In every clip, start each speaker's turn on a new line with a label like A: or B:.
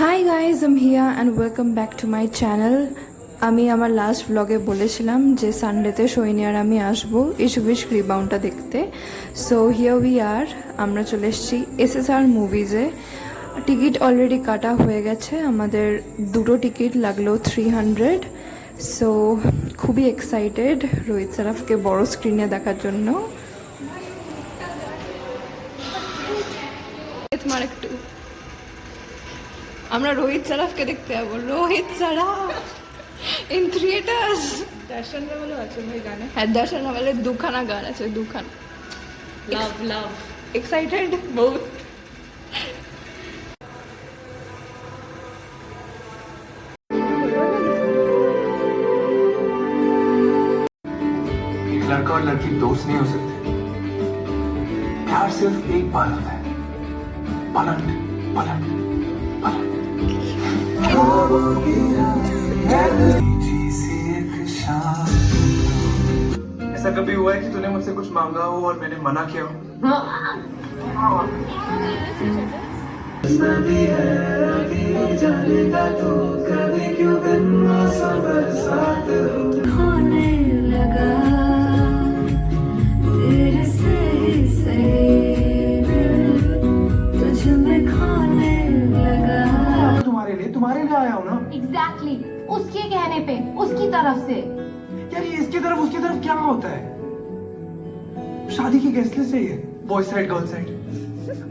A: High guys, I'm here and welcome back to my channel. আমি আমার last ব্লগে বলেছিলাম যে সানডেতে সৈনী আর আমি আসবো ইশবিশ রিবাউন্ডটা দেখতে। সো হিয়ার উই আর, আমরা চলে এসেছি এসএসআর মুভিজে। টিকিট অলরেডি কাটা হয়ে গেছে, আমাদের দুটো টিকিট লাগলো 300। সো খুবই এক্সাইটেড রোহিত সারাফকে বড় স্ক্রিনে দেখার জন্য। তোমার একটু আমরা রোহিত সারাফকে দেখতে যাবো। Rohit Saraf in theatres.
B: দর্শন রাওয়ালও আছে ভাই গানে।
A: হ্যাঁ, দর্শন রাওয়ালের দুখানা গান আছে, দুখানা।
B: লাভ লাভ
A: এক্সাইটেড
B: বহুত।
C: एक लड़का और लड़की दोस्त नहीं हो सकते। प्यार सिर्फ एक बार होता है, पलट पलट पलट। ऐसा कभी हुआ है कि तूने मुझसे कुछ मांगा हो और मैंने मना किया हो? जानेगा तो कभी क्यों बिन मौसम बरसात हो।
D: होने लगा तेरे से तुझ में खोने लगा।
C: तुम्हारे लिए आया हूँ ना।
E: एग्जैक्टली उसके कहने पे, उसकी तरफ से।
C: यार ये इसकी तरफ उसकी तरफ क्या होता है? शादी की गेस्ट लिस्ट है ये, बॉय साइड गर्ल साइड।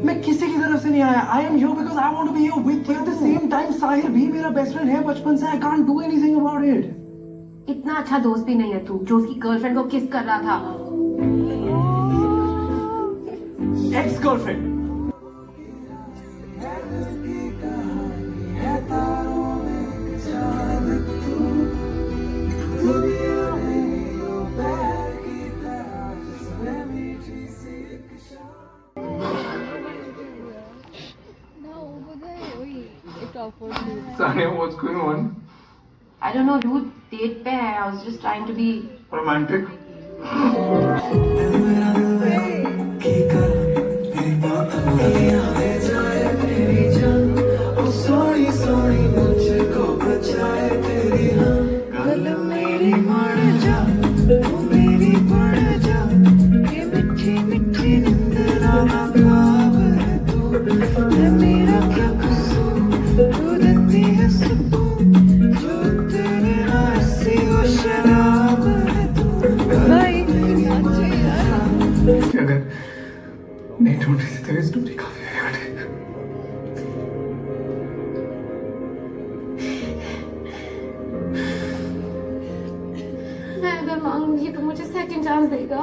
C: मैं किसी की तरफ से नहीं आया। I am here because I want to be here with you. At the same time Sahir भी मेरा बेस्ट फ्रेंड है बचपन से। I can't do anything about it.
E: इतना अच्छा दोस्त भी नहीं है तू जो उसकी गर्लफ्रेंड को किस कर रहा था।
C: Ex girlfriend. Sania, what's going on?
E: I don't know dude, date पे है। I was just trying to be
C: Romantic? अगर नहीं ढूंढ रही थी तो इस डोरी काफी है।
E: मैं अगर मांगूंगी तो मुझे सेकंड चांस देगा।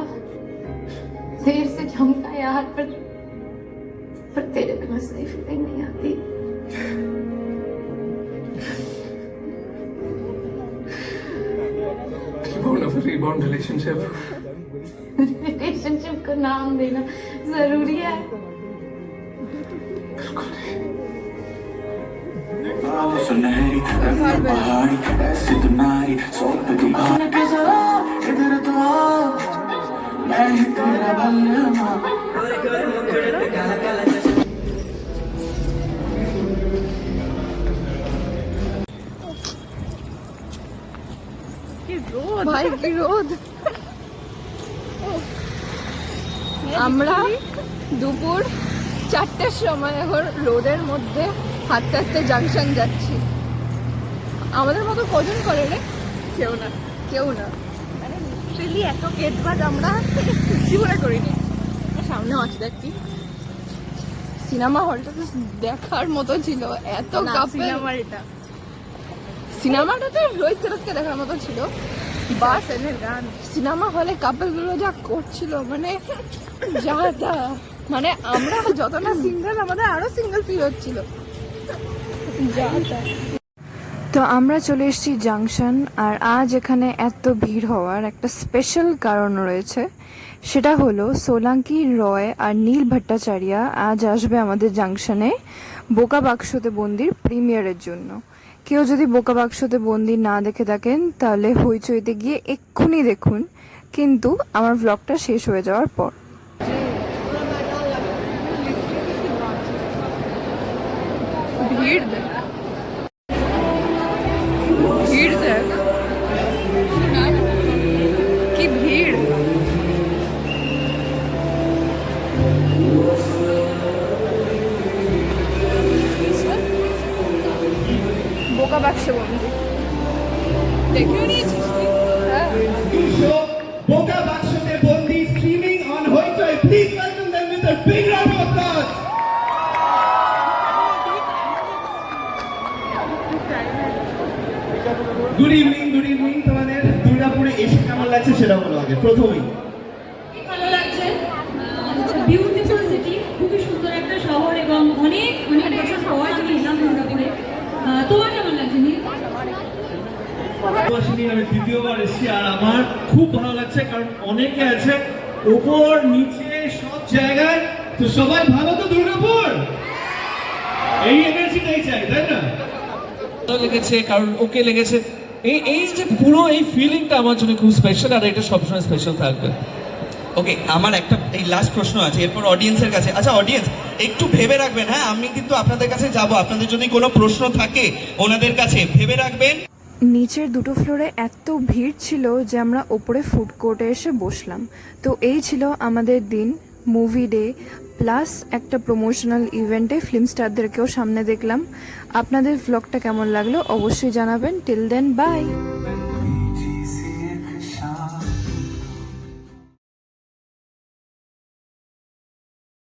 E: देर से जमता यार, पर तेरे बिना सही फीलिंग नहीं आती।
C: Rebound relationship.
E: रिलेशनशिप का नाम देना जरूरी है।
C: बिल्कुल नहीं।
F: सुनहरी पहाड़ी ऐसी तुम्हारी सोच तुम्हारे इधर तो आ मैं ही तेरा बल्लमा।
A: ভাই কি রোদ। আমরা দুপুর 4টের সময় এখন রোদের মধ্যে হাঁটতে হাঁটতে জাংশন যাচ্ছি। আমাদের মতো কজন করে রে?
B: কেউ না,
A: কেউ না।
B: মানে লিটারালি এত কেটবাজ আমরা জীবনে করিনি।
A: সামনে আছে দেখছি, সিনেমা হলটা তো দেখার মতো ছিল। এত কাপল,
B: আমার এটা
A: সিনেমাটা তো রোহিত সারাফকে দেখার মতো ছিল। বাট
B: গান
A: সিনেমা হলে কাপল গুলো যা করছিল, মানে যা তা, মানে আমরা যত না সিঙ্গেল আমাদের আরো সিঙ্গেল ফিল হচ্ছিল। যা তা। তো আমরা চলে এসেছি জাংশন, আর আজ এখানে এত ভিড় হওয়ার একটা স্পেশাল কারণ রয়েছে। সেটা হলো সোলাঙ্কি রয় আর নীল ভট্টাচার্য আজ আসবে আমাদের জাংশনে বোকা বাক্সতে বন্দির প্রিমিয়ারের জন্য। কেউ যদি বোকা বাক্সতে বন্দি না দেখে থাকেন তাহলে হইচইতে গিয়ে এক্ষুনি দেখুন, কিন্তু আমার ব্লগটা শেষ হয়ে যাওয়ার পর। ভিড় বাক্স বন্ধু দেখেও নিয়েছিস তুই? হ্যাঁ
G: show Boca Bakshate Bondi streaming on Hoichoi. Please welcome them with a big round of applause. Good evening, তোমাদের দুর্গাপুরে এসে কেমন লাগছে সেটা বলো আগে প্রথমেই।
H: ভালো লাগছে, বিউটিফুল সিটি, খুবই সুন্দর একটা শহর এবং অনেক অনেক বছর পর আমি এলাম দুর্গাপুরে। তোমার কেমন লাগছে নীল?
G: ভালোবাসিনি, আমি দ্বিতীয়বার এসেছি আর আমার খুব ভালো লাগছে কারণ অনেকে আছে উপর নিচে সব জায়গায়, তো সবাই ভালো তো দুর্গাপুর, এই এনার্জিটাই চাই তাই না?
I: ভালো লেগেছে কারণ ওকে লেগেছে, এই এই যে পুরো এই ফিলিংটা আমার জন্য খুব স্পেশাল আর এটা সবসময় স্পেশাল থাকবে।
J: ওকে, আমার একটা এই লাস্ট প্রশ্ন আছে, এরপর অডিয়েন্সের কাছে। আচ্ছা অডিয়েন্স একটু ভেবে রাখবেন, হ্যাঁ আমি কিন্তু আপনাদের কাছে যাব, আপনাদের যদি কোনো প্রশ্ন থাকে ওনাদের কাছে ভেবে রাখবেন।
K: নিচের দুটো ফ্লোরে এত ভিড় ছিল যে আমরা ওপরে ফুড কোর্টে এসে বসলাম। তো এই ছিল আমাদের দিন, মুভি ডে প্লাস একটা প্রমোশনাল ইভেন্টে ফিল্ম স্টারদেরকেও সামনে দেখলাম। আপনাদের ভ্লগটা কেমন লাগলো অবশ্যই জানাবেন। Till then by.